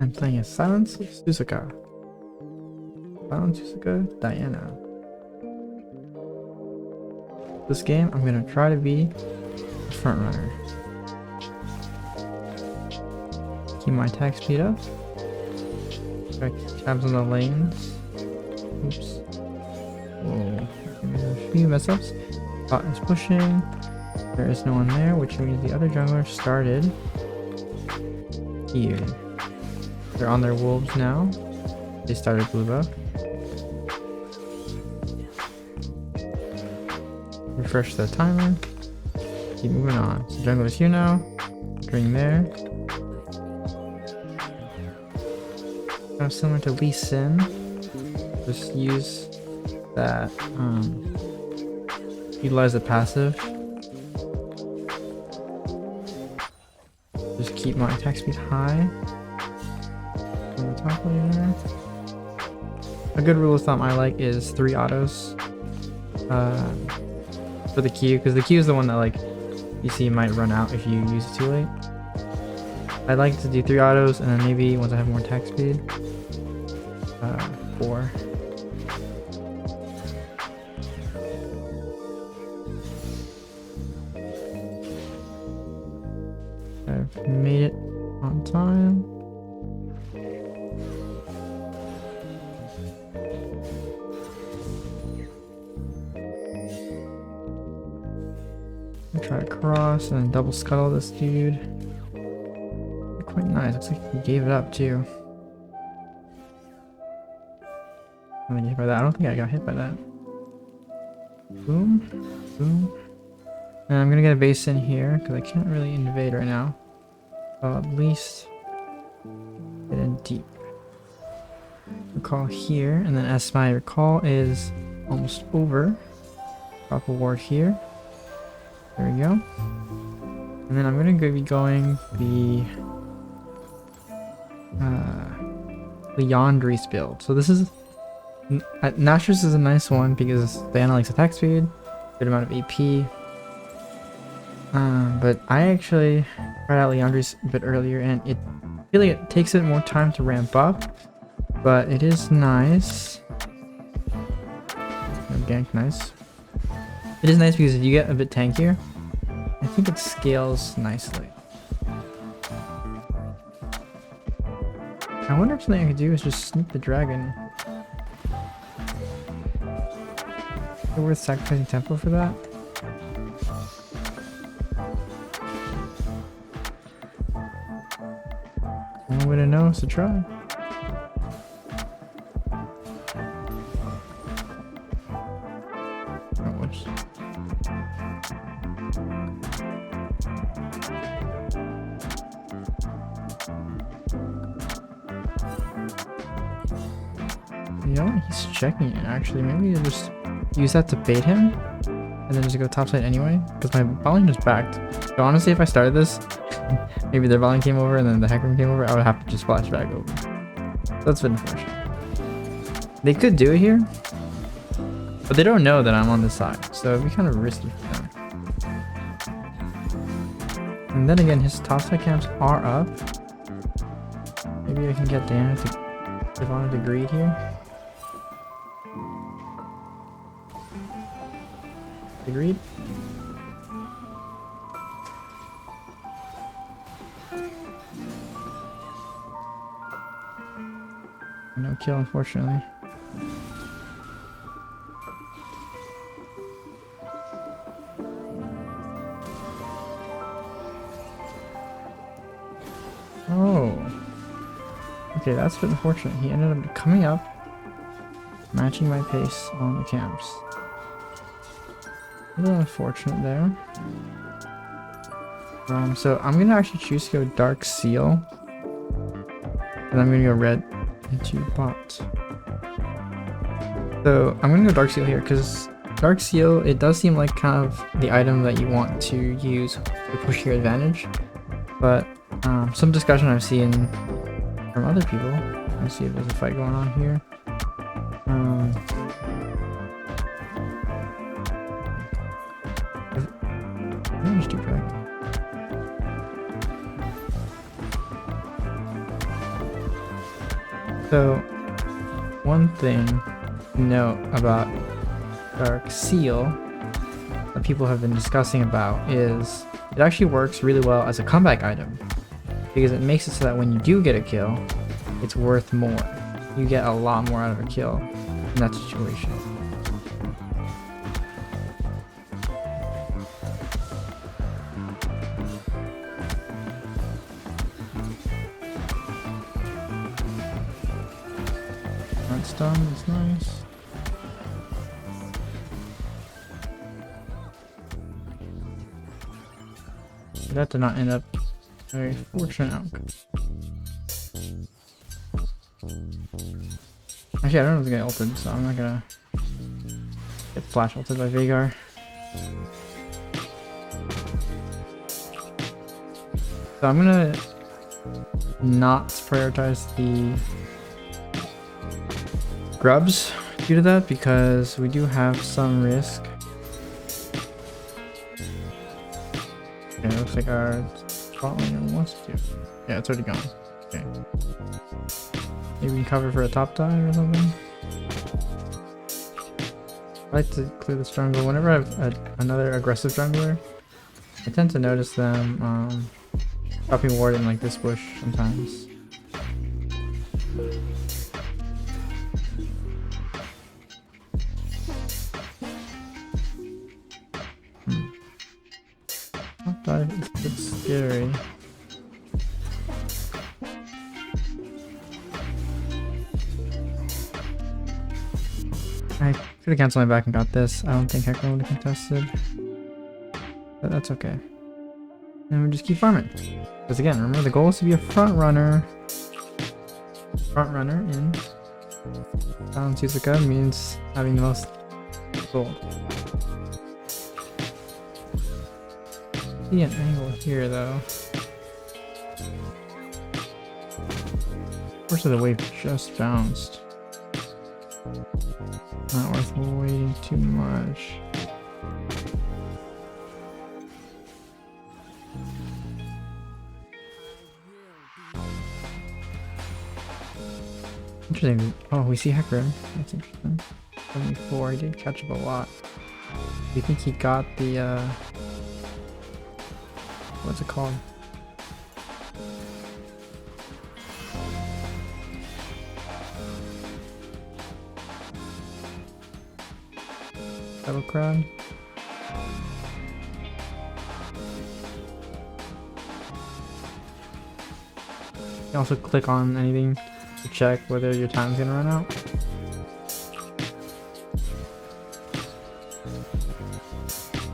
I'm playing as Silence Suzuka. Silence Suzuka Diana. This game, I'm gonna try to be the front runner. Keep my attack speed up. Check tabs on the lanes. Oops. Whoa. There's a few mess ups. Bot is pushing. There is no one there, which means the other jungler started here. They're on their wolves now. They started blue buff. Refresh the timer. Keep moving on. So jungler is here now. Going there. Kind of similar to Lee Sin. Just use that. Utilize the passive. Just keep my attack speed high. On the top lane there. A good rule of thumb I like is 3 autos for the Q, because the Q is the one that like you see might run out if you use it too late. I like to do 3 autos, and then maybe once I have more attack speed, 4. I've made it on time. I'll try to cross and then double scuttle this dude. Quite nice. Looks like he gave it up too. I'm gonna get hit by that. I don't think I got hit by that. Boom. Boom. And I'm gonna get a base in here because I can't really invade right now. I'll at least get in deep. Recall here, and then as my recall is almost over, drop a ward here. There we go. And then I'm gonna be going the Leandri's build. So this is Nashor's is a nice one because Diana likes attack speed, good amount of AP. But I actually tried out Leandri's a bit earlier, and I feel like it takes it more time to ramp up, but it is nice. Gank, nice. It is nice because if you get a bit tankier, I think it scales nicely. I wonder if something I could do is just sneak the dragon. Is it worth sacrificing tempo for that? Only way to know is to try. Oh, whoops. You know what? He's checking it actually. Maybe you just use that to bait him and then just go topside anyway, because my bowling just backed. So honestly, if I started this, maybe their bowling came over and then the hack room came over, I would have to just splash back over. That's been unfortunate. They could do it here, but they don't know that I'm on this side, so it'd be kind of risky for them. And then again, his topside camps are up. Maybe I can get Diana to give on to greed here. Agreed. No kill, unfortunately. Oh. Okay, that's a bit unfortunate. He ended up coming up, matching my pace on the camps. A little unfortunate there. So I'm gonna actually choose to go Dark Seal, and I'm gonna go red into bot. So I'm gonna go Dark Seal here because Dark Seal, it does seem like kind of the item that you want to use to push your advantage, but some discussion I've seen from other people. Let's see if there's a fight going on here. Just do dragon. So, one thing to note about Dark Seal that people have been discussing about is it actually works really well as a comeback item because it makes it so that when you do get a kill, it's worth more. You get a lot more out of a kill in that situation. Stun is nice. That did not end up a very fortunate outcome. Actually, I don't know if it's gonna ulted, so I'm not gonna get flash ulted by Veigar. So I'm gonna not prioritize the grubs due to that because we do have some risk. Okay, it looks like our spot lane wants to. Yeah, it's already gone. Okay. Maybe we can cover for a top dive or something. I like to clear this jungle. Whenever I have another aggressive jungler, I tend to notice them dropping ward in like this bush sometimes. It's scary. I could have canceled my back and got this. I don't think Heckler would have contested. But that's okay. And we just keep farming. Because again, remember the goal is to be a front runner. Front runner in Suzuka means having the most gold. See an angle here though. Unfortunately the wave just bounced. Not worth waiting too much. Interesting. Oh, we see Heckler. That's interesting. 74, he did catch up a lot. Do you think he got the what's it called? Battle crowd. You can also click on anything to check whether your time's gonna run out.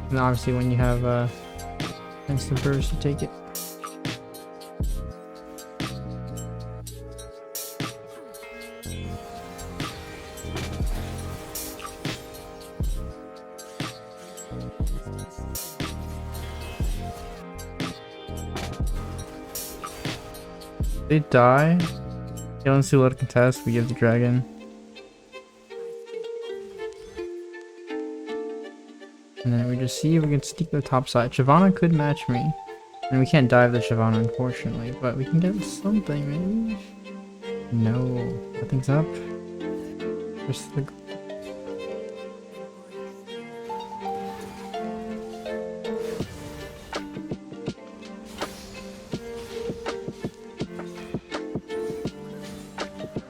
And obviously when you have instant burst, you take it. They die. Let's do a lot of contest. We give the dragon. And then we just see if we can sneak the top side. Shyvana could match me. And we can't dive the Shyvana, unfortunately. But we can get something, maybe? No. Nothing's up. Just the...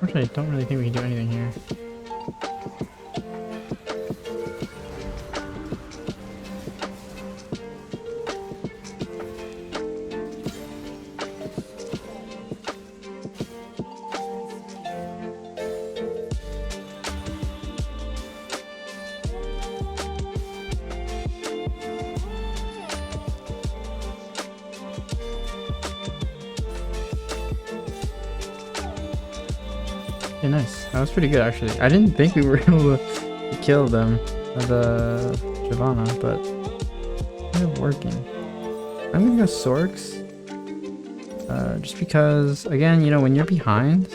Unfortunately, I don't really think we can do anything here. Okay, nice. That was pretty good, actually. I didn't think we were able to kill them, the Shyvana, but they're working. I'm gonna go Sorks. Just because, again, you know, when you're behind,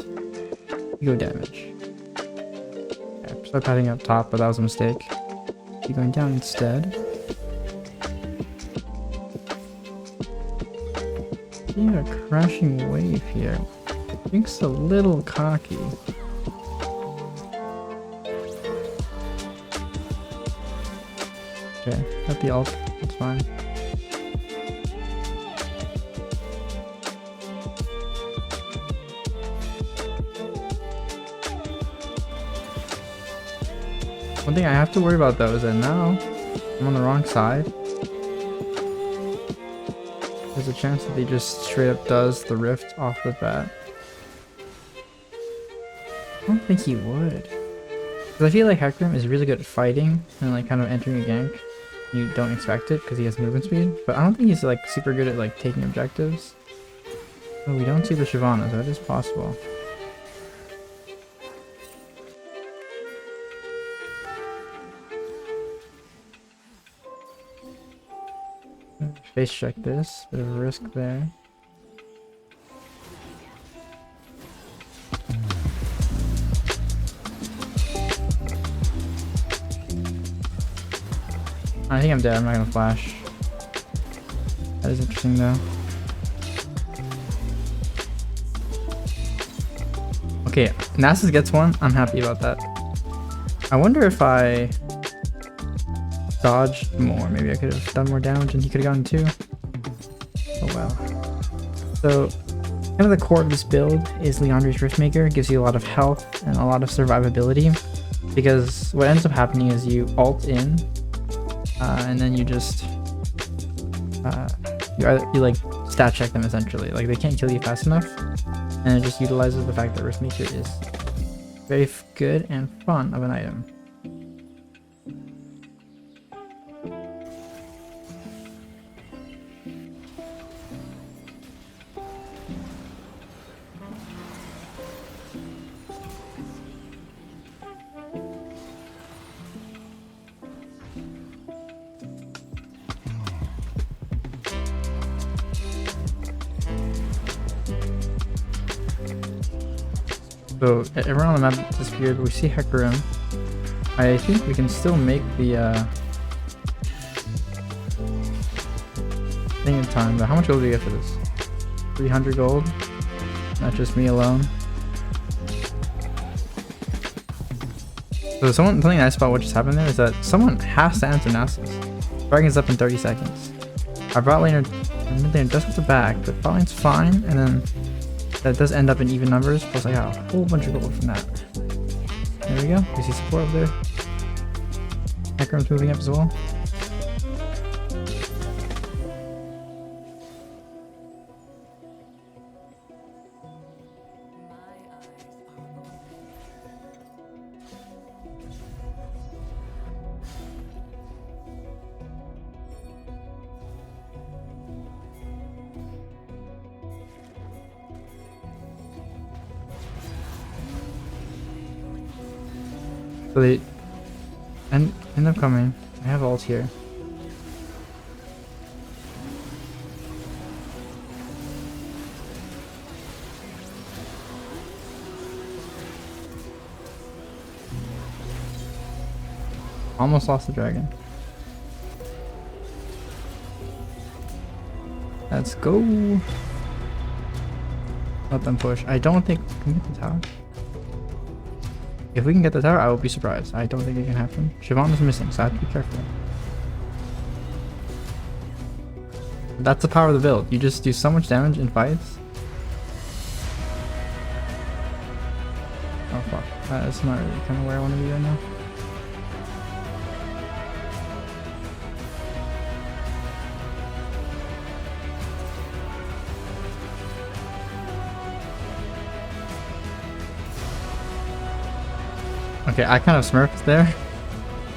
you go damage. Okay, start padding up top, but that was a mistake. You're going down instead. See a crashing wave here. Jink's a little cocky. Okay, got the ult. It's fine. One thing I have to worry about though is that now I'm on the wrong side. There's a chance that he just straight up does the rift off the bat. I don't think he would. Because I feel like Hecarim is really good at fighting and like kind of entering a gank. You don't expect it because he has movement speed. But I don't think he's like super good at like taking objectives. Oh, we don't see the Shyvana, so that is possible. Face check this, bit of a risk there. I think I'm dead, I'm not gonna flash. That is interesting though. Okay, Nasus gets one, I'm happy about that. I wonder if I dodged more, maybe I could have done more damage and he could have gotten two. Oh well. So, kind of the core of this build is Liandry's Riftmaker. It gives you a lot of health and a lot of survivability. Because what ends up happening is you ult in, and then you just, you like stat check them essentially. Like they can't kill you fast enough. And it just utilizes the fact that Riftmaker is very good and fun of an item. So everyone on the map disappeared, but we see Hecarim. I think we can still make the thing in time, but how much gold do we get for this? 300 gold? Not just me alone. So something nice about what just happened there is that someone has to answer Nasus. Dragon's up in 30 seconds. Our bot laner mid laner does have to back, but bot lane's fine, and then that does end up in even numbers, plus I got a whole bunch of gold from that. There we go. We see support up there. Hecarim's moving up as well. So they end up coming. I have ult here. Almost lost the dragon. Let's go. Let them push. I don't think we can get the tower. If we can get the tower, I will be surprised. I don't think it can happen. Siobhan is missing, so I have to be careful. That's the power of the build. You just do so much damage in fights. Oh fuck. That's not really kind of where I want to be right now. Okay, I kind of smurfed there.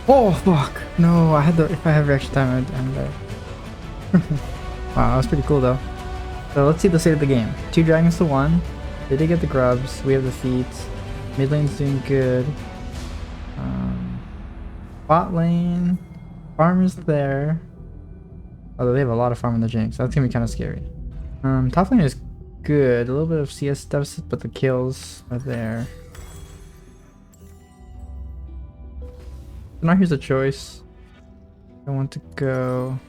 Oh fuck! No, I had the. If I had reaction time, I'm dead. Wow, that was pretty cool though. So let's see the state of the game. 2 dragons to 1. They did get the grubs. We have the feet. Mid lane's doing good. Bot lane. Farmer's there. Although they have a lot of farm in the Jinx. That's gonna be kind of scary. Top lane is good. A little bit of CS deficit, but the kills are there. So now here's a choice. I want to go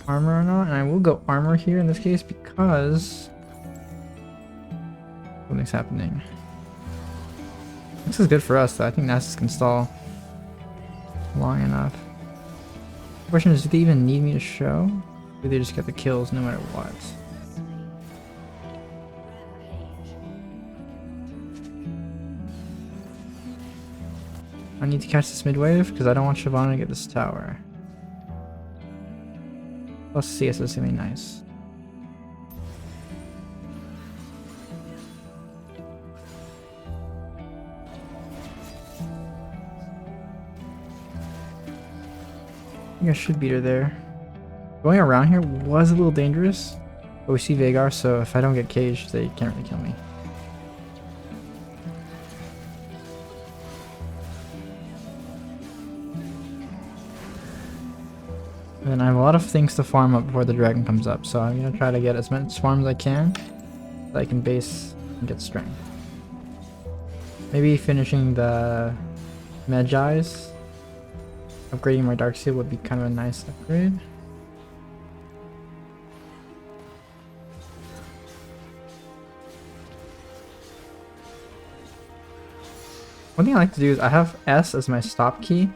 armor or not, and I will go armor here in this case because Something's happening. This is good for us though. I think Nasus can stall long enough. The question is, do they even need me to show? Or do they just get the kills no matter what? I need to catch this mid wave because I don't want Shyvana to get this tower. Plus CS is gonna be nice. I think I should beat her there. Going around here was a little dangerous, but we see Veigar, so if I don't get caged, they can't really kill me. And then I have a lot of things to farm up before the dragon comes up, so I'm gonna try to get as much farm as I can so I can base and get strength. Maybe finishing the Magi's, upgrading my Dark Seal would be kind of a nice upgrade. One thing I like to do is I have S as my stop key.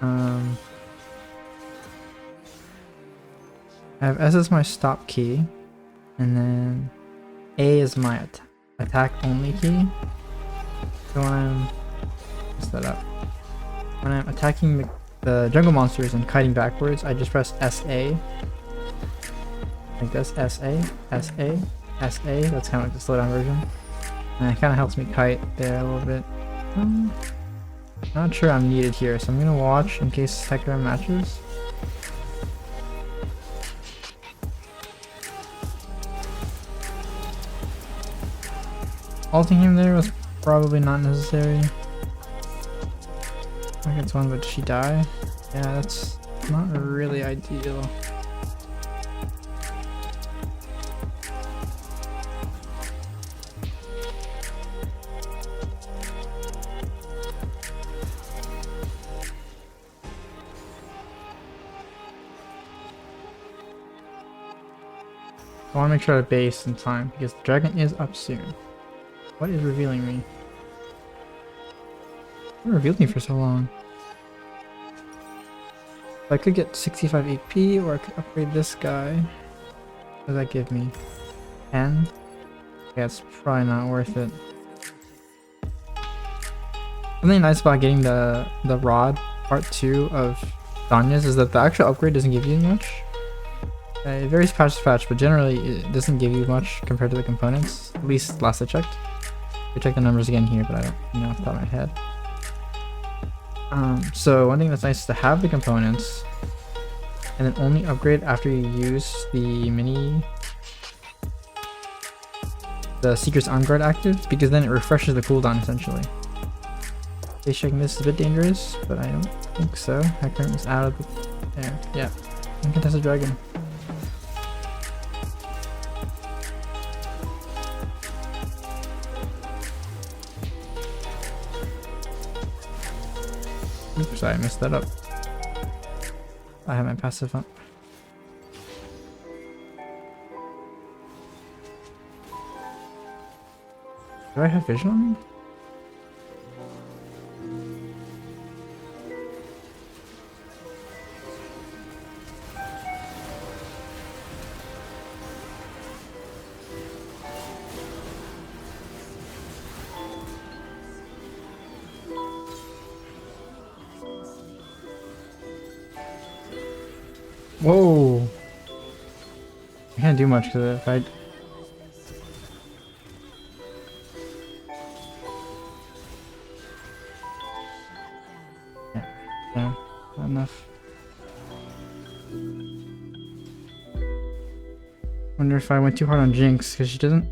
I have S as my stop key, and then A is my attack only key. So when I'm set up, when I'm attacking the jungle monsters and kiting backwards, I just press SA. Like this, SA, SA, SA. That's kind of like the slowdown version, and it kind of helps me kite there a little bit. Not sure I'm needed here, so I'm gonna watch in case Hector matches. Ulting him there was probably not necessary. I gets one, but did she die? Yeah, that's not really ideal. I want to make sure I base in time because the dragon is up soon. What is revealing me? What revealed me for so long? I could get 65 AP or I could upgrade this guy. What does that give me? 10? Yeah, it's probably not worth it. Something nice about getting the rod part 2 of Danya's is that the actual upgrade doesn't give you much. It varies patch to patch, but generally it doesn't give you much compared to the components. At least last I checked. I check the numbers again here, but I don't know off the top of my head. So one thing that's nice is to have the components and then only upgrade after you use the Secret's On Guard active, because then it refreshes the cooldown essentially. Base checking this is a bit dangerous, but I don't think so. Hector is out of the there. Yeah. Uncontested dragon. Oops, sorry, I messed that up. I have my passive up. Do I have vision on me? Whoa! I can't do much because if I... Yeah, not enough. Wonder if I went too hard on Jinx because she doesn't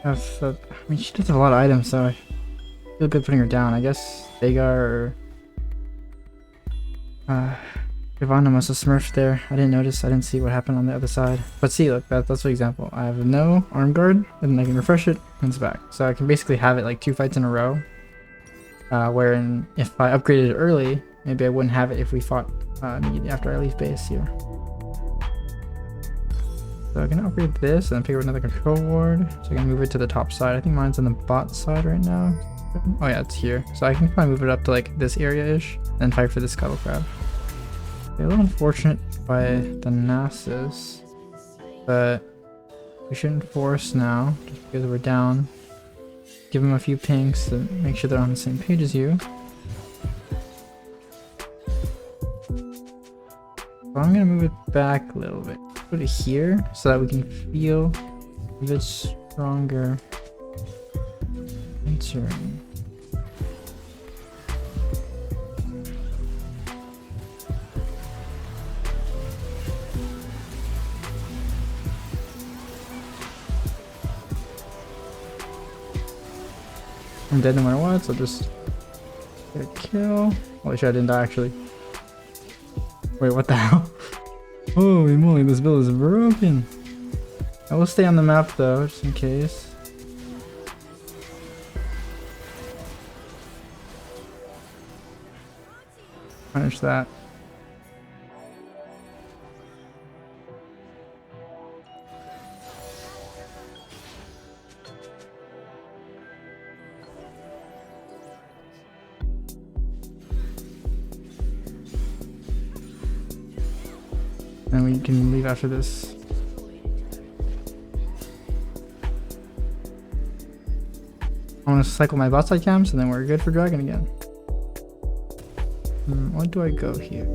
have the... I mean, she does have a lot of items, so I feel good putting her down. I guess Veigar or... Shyvana must have smurfed there. I didn't notice. I didn't see what happened on the other side. But see, look, that's an example. I have no arm guard, and I can refresh it, and it's back. So I can basically have it like 2 fights in a row. Wherein if I upgraded it early, maybe I wouldn't have it if we fought immediately after I leave base here. So I'm gonna upgrade this and pick up another control ward. So I can move it to the top side. I think mine's on the bot side right now. Oh yeah, it's here. So I can probably move it up to like this area-ish and fight for this scuttle crab. Okay, a little unfortunate by the Nasus, but we shouldn't force now just because we're down. Give them a few pinks to make sure they're on the same page as you. So I'm gonna move it back a little bit. Put it here so that we can feel a bit stronger entering. I'm dead no matter what, so just get a kill. Holy shit, I didn't die actually. Wait, what the hell? Holy moly, this build is broken. I will stay on the map though, just in case. Punish that. And we can leave after this. I want to cycle my bot side camps and then we're good for dragon again. What do I go here?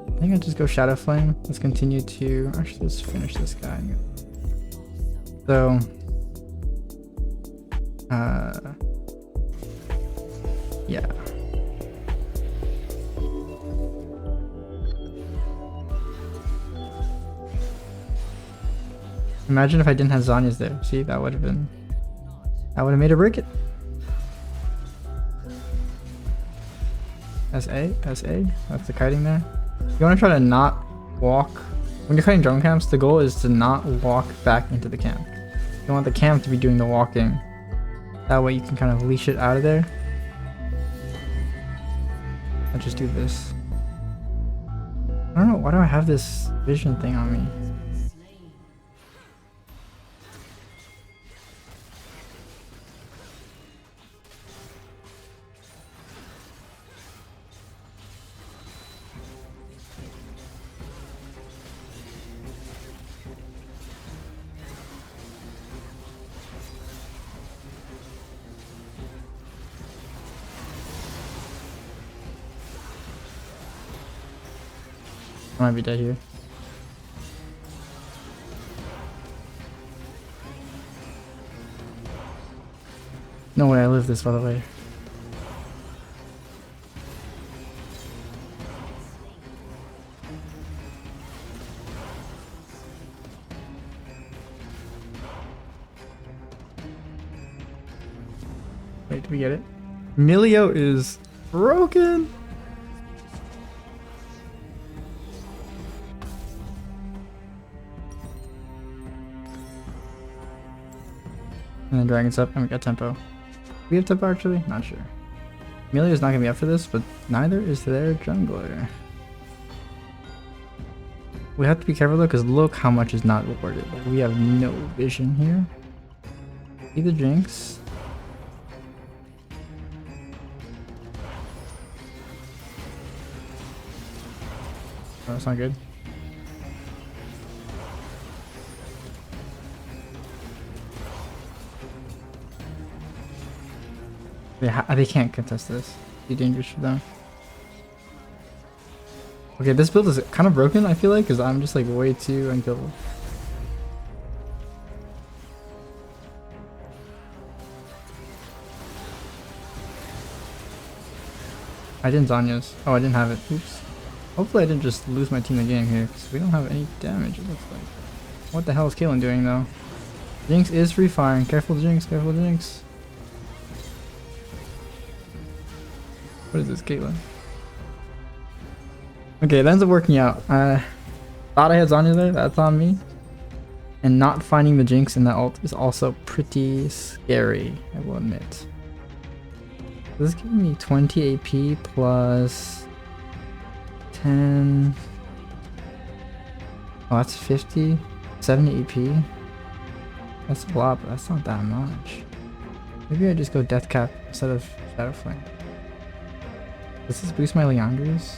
I think I'll just go Shadow Flame. Let's continue to... Actually, let's finish this guy. So... yeah. Imagine if I didn't have Zhonya's there. See, that would have been... That would have made her break it. SA? SA? That's the kiting there. You want to try to not walk... When you're kiting drone camps, the goal is to not walk back into the camp. You want the camp to be doing the walking. That way you can kind of leash it out of there. I'll just do this. I don't know, why do I have this vision thing on me? I might be dead here. No way I live this, by the way. Wait, did we get it? Milio is broken! And then dragon's up and we got tempo. We have tempo actually? Not sure. Amelia's not gonna be up for this, but neither is their jungler. We have to be careful though, because look how much is not rewarded. Like, we have no vision here. See the jinx. Oh, that's not good. They can't contest this. It's too dangerous for them. Okay, this build is kind of broken, I feel like, because I'm just like way too unkillable. I didn't Zanya's. Oh, I didn't have it. Oops. Hopefully I didn't just lose my team the game here, because we don't have any damage, it looks like. What the hell is Caitlyn doing, though? Jinx is free firing. Careful, Jinx. Careful, Jinx. What is this, Caitlyn? Okay, it ends up working out. Thought I had Zhonya there, that's on me. And not finding the Jinx in that ult is also pretty scary, I will admit. This is giving me 20 AP plus 10. Oh, that's 50, 70 EP. That's a lot, but that's not that much. Maybe I just go Death Cap instead of Shadow Flame. Does this boost my Leandries?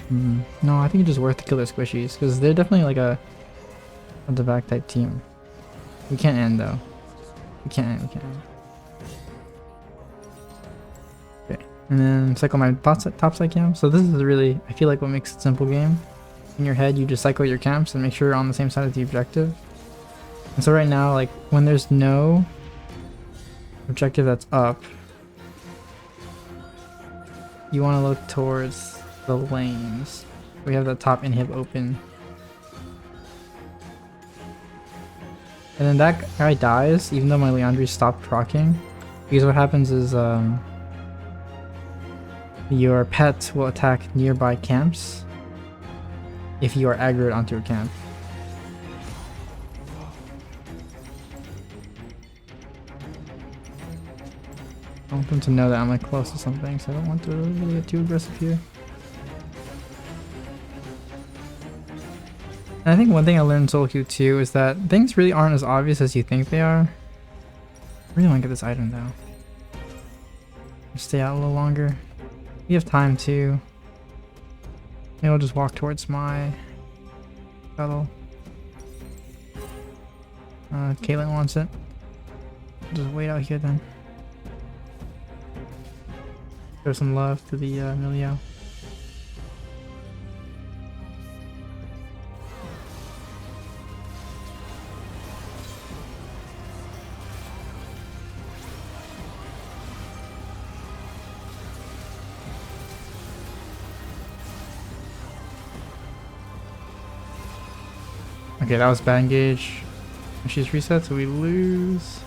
No, I think it's just worth to kill their squishies, because they're definitely like a the back type team. We can't end though. We can't end. Okay, and then cycle my top side camp. So this is really, I feel like, what makes it a simple game. In your head, you just cycle your camps and make sure you're on the same side of the objective. And so right now, like when there's no objective that's up, you want to look towards the lanes. We have the top inhib open. And then that guy dies, even though my Leandri stopped rocking. Because what happens is your pet will attack nearby camps if you are aggroed onto a camp. I want them to know that I'm like close to something, so I don't want to really get too aggressive here. And I think one thing I learned in solo queue too is that things really aren't as obvious as you think they are. I really want to get this item though. Stay out a little longer. We have time too. Maybe I'll just walk towards my shuttle. Caitlyn wants it. Just wait out here then. Show some love to the Milio. Okay, that was bad engage. She's reset, so we lose.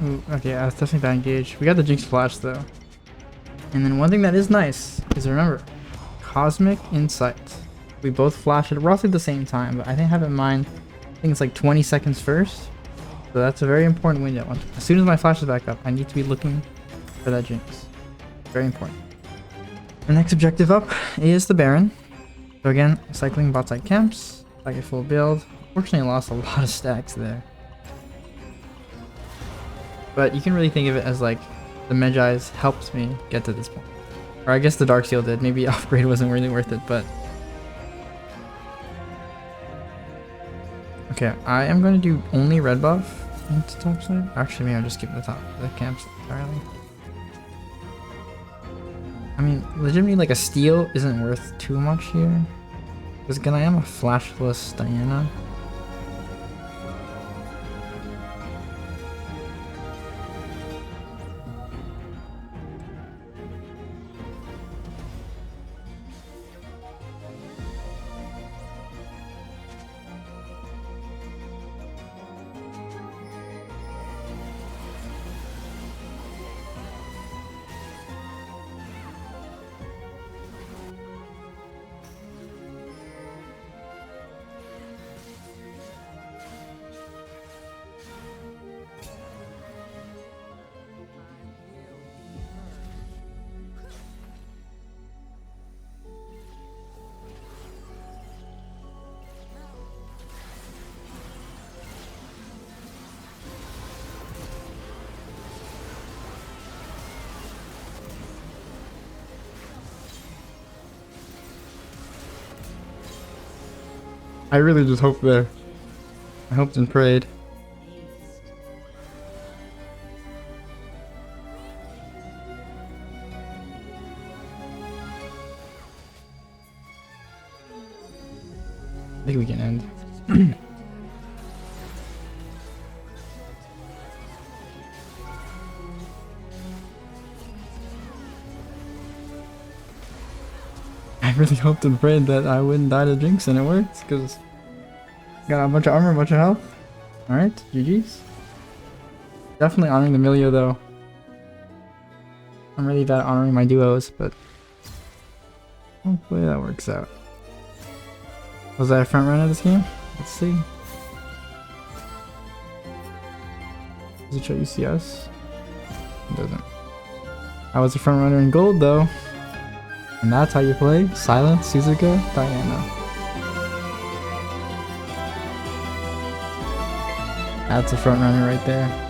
Ooh, okay, that's definitely bad engage. We got the Jinx flash though. And then one thing that is nice is, remember, Cosmic Insight. We both flash at roughly the same time, but I think have in mind, I think it's like 20 seconds first. So that's a very important window. As soon as my flash is back up, I need to be looking for that Jinx. Very important. The next objective up is the Baron. So again, cycling bot side camps, like a full build. Fortunately, I lost a lot of stacks there. But you can really think of it as like the Magi's helped me get to this point. Or I guess the Darksteel did. Maybe upgrade wasn't really worth it, but... Okay, I am going to do only red buff into top side. Actually, maybe I'll just skip the camps entirely. I mean, legitimately, like a steal isn't worth too much here. Because again, I am a flashless Diana. I really just hoped there. I hoped and prayed. I think we can end. I really hoped and prayed that I wouldn't die to Jinx, and it worked, because got a bunch of armor, a bunch of health. Alright, GG's. Definitely honoring the Milio though. I'm really bad at honoring my duos, but hopefully that works out. Was I a front runner this game? Let's see. Does it show ECS? It doesn't. I was a front runner in gold though. And that's how you play? Silence, Suzuka, Diana. That's a front runner right there.